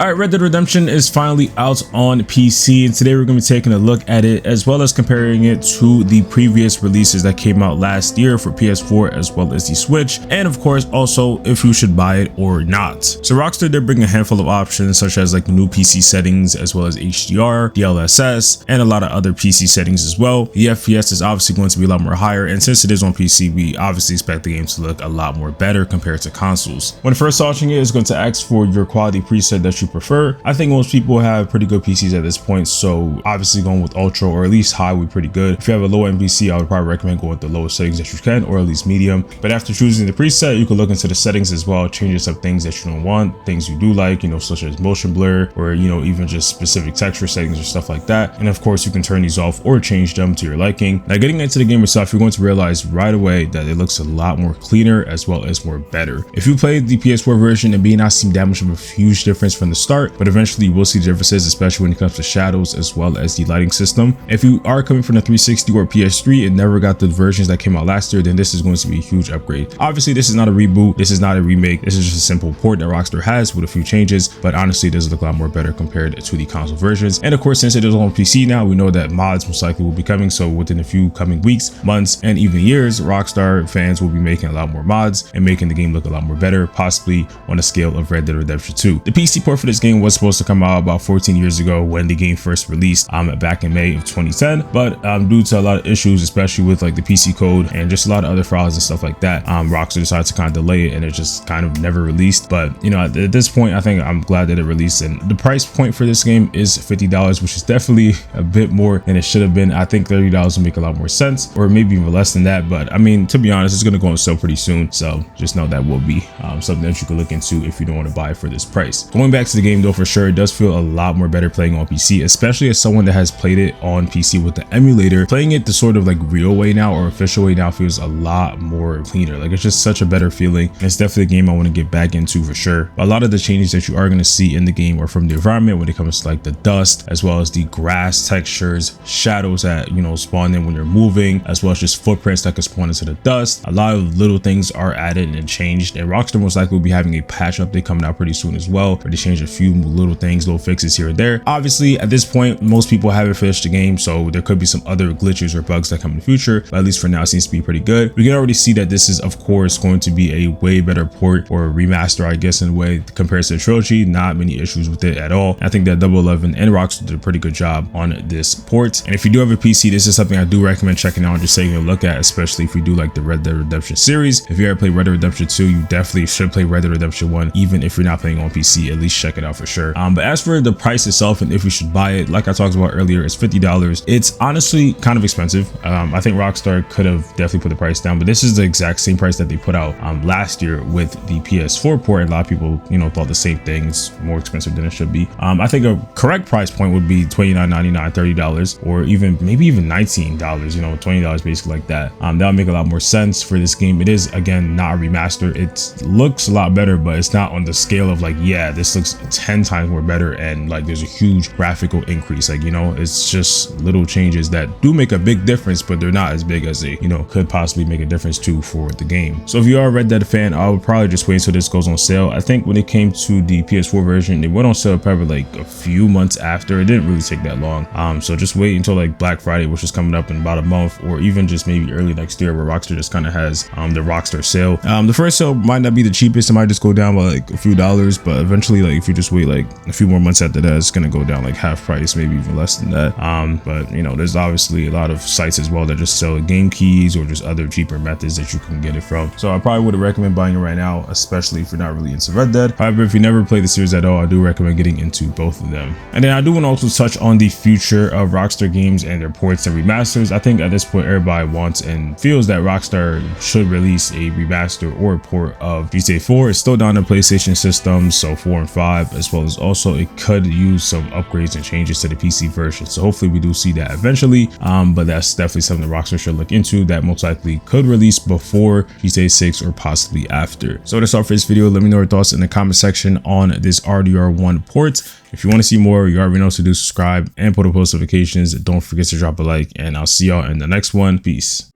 Alright, Red Dead Redemption is finally out on PC, and today we're going to be taking a look at it as well as comparing it to the previous releases that came out last year for PS4 as well as the Switch, and of course also if you should buy it or not. So Rockstar did bring a handful of options such as like the new PC settings as well as HDR, DLSS, and a lot of other PC settings as well. The FPS is obviously going to be a lot more higher, and since it is on PC, we obviously expect the game to look a lot more better compared to consoles. When first launching it, it's going to ask for your quality preset that you prefer. I think most people have pretty good PCs at this point, so obviously going with ultra or at least high would be pretty good. If you have a low end PC, I would probably recommend going with the lowest settings that you can, or at least medium. But after choosing the preset, you can look into the settings as well, changes of things that you don't want, things you do like, such as motion blur, or even just specific texture settings or stuff like that. And of course you can turn these off or change them to your liking. Now getting into the game itself, you're going to realize right away that it looks a lot more cleaner as well as more better. If you played the PS4 version, it may not seem that much of a huge difference from the start, but eventually you will see the differences, especially when it comes to shadows as well as the lighting system. If you are coming from the 360 or PS3 and never got the versions that came out last year, then this is going to be a huge upgrade. Obviously this is not a reboot, this is not a remake, this is just a simple port that Rockstar has with a few changes, but honestly it does look a lot more better compared to the console versions. And of course, since it is on PC now, we know that mods most likely will be coming, so within a few coming weeks, months, and even years, Rockstar fans will be making a lot more mods and making the game look a lot more better, possibly on a scale of Red Dead Redemption 2. The PC port for this game was supposed to come out about 14 years ago when the game first released back in May of 2010, but due to a lot of issues, especially with like the PC code and just a lot of other files and stuff like that, Rockstar decided to kind of delay it, and it just kind of never released. But at this point, I think I'm glad that it released, and the price point for this game is $50, which is definitely a bit more than it should have been. I think $30 would make a lot more sense, or maybe even less than that, but I mean, to be honest, it's going to go on sale pretty soon, so just know that will be something that you could look into if you don't want to buy it for this price. Going back to the game though, for sure it does feel a lot more better playing on PC, especially as someone that has played it on PC with the emulator. Playing it the sort of like real way now, or official way now, feels a lot more cleaner. Like, it's just such a better feeling. It's definitely a game I want to get back into for sure. A lot of the changes that you are going to see in the game are from the environment when it comes to like the dust, as well as the grass textures, shadows that spawn in when you're moving, as well as just footprints that can spawn into the dust. A lot of little things are added and changed, and Rockstar most likely will be having a patch update coming out pretty soon as well, where they change a few little things, little fixes here and there. Obviously at this point most people haven't finished the game, so there could be some other glitches or bugs that come in the future, but at least for now it seems to be pretty good. We can already see that this is of course going to be a way better port, or a remaster I guess, in a way compared to the trilogy. Not many issues with it at all. I think that Double 11 and Rockstar did a pretty good job on this port, and if you do have a PC, this is something I do recommend checking out and just taking a look at, especially if you do like the Red Dead Redemption series. If you ever played Red Dead Redemption 2, you definitely should play Red Dead Redemption 1, even if you're not playing on PC. At least check it out for sure. But as for the price itself and if you should buy it, like I talked about earlier, it's $50. It's honestly kind of expensive. I think Rockstar could have definitely put the price down, but this is the exact same price that they put out last year with the PS4 port, and a lot of people thought the same things, more expensive than it should be. I think a correct price point would be $29.99, $30, or maybe even $19, $20 basically, like that. That would make a lot more sense for this game. It is again not a remaster. It looks a lot better, but it's not on the scale of like, yeah, this looks 10 times more better and like there's a huge graphical increase. Like, it's just little changes that do make a big difference, but they're not as big as they could possibly make a difference too for the game. So if you are a Red Dead fan, I would probably just wait until this goes on sale. I think when it came to the PS4 version, it went on sale probably like a few months after. It didn't really take that long, so just wait until like Black Friday, which is coming up in about a month, or even just maybe early next year, where Rockstar just kind of has the Rockstar sale. The first sale might not be the cheapest, it might just go down by like a few dollars, but eventually, like if you just wait like a few more months after that, it's gonna go down like half price, maybe even less than that. But there's obviously a lot of sites as well that just sell game keys or just other cheaper methods that you can get it from. So I probably would recommend buying it right now, especially if you're not really into Red Dead. However, if you never played the series at all, I do recommend getting into both of them. And then I do want to also touch on the future of Rockstar games and their ports and remasters. I think at this point everybody wants and feels that Rockstar should release a remaster or a port of GTA 4. It's still down on PlayStation systems, so 4 and 5, as well as also it could use some upgrades and changes to the PC version. So hopefully we do see that eventually, but that's definitely something that Rockstar should look into, that most likely could release before GTA 6 or possibly after. So that's all for this video. Let me know your thoughts in the comment section on this RDR1 port. If you want to see more, you already know what to do. Subscribe and put up post notifications. Don't forget to drop a like, and I'll see y'all in the next one. Peace.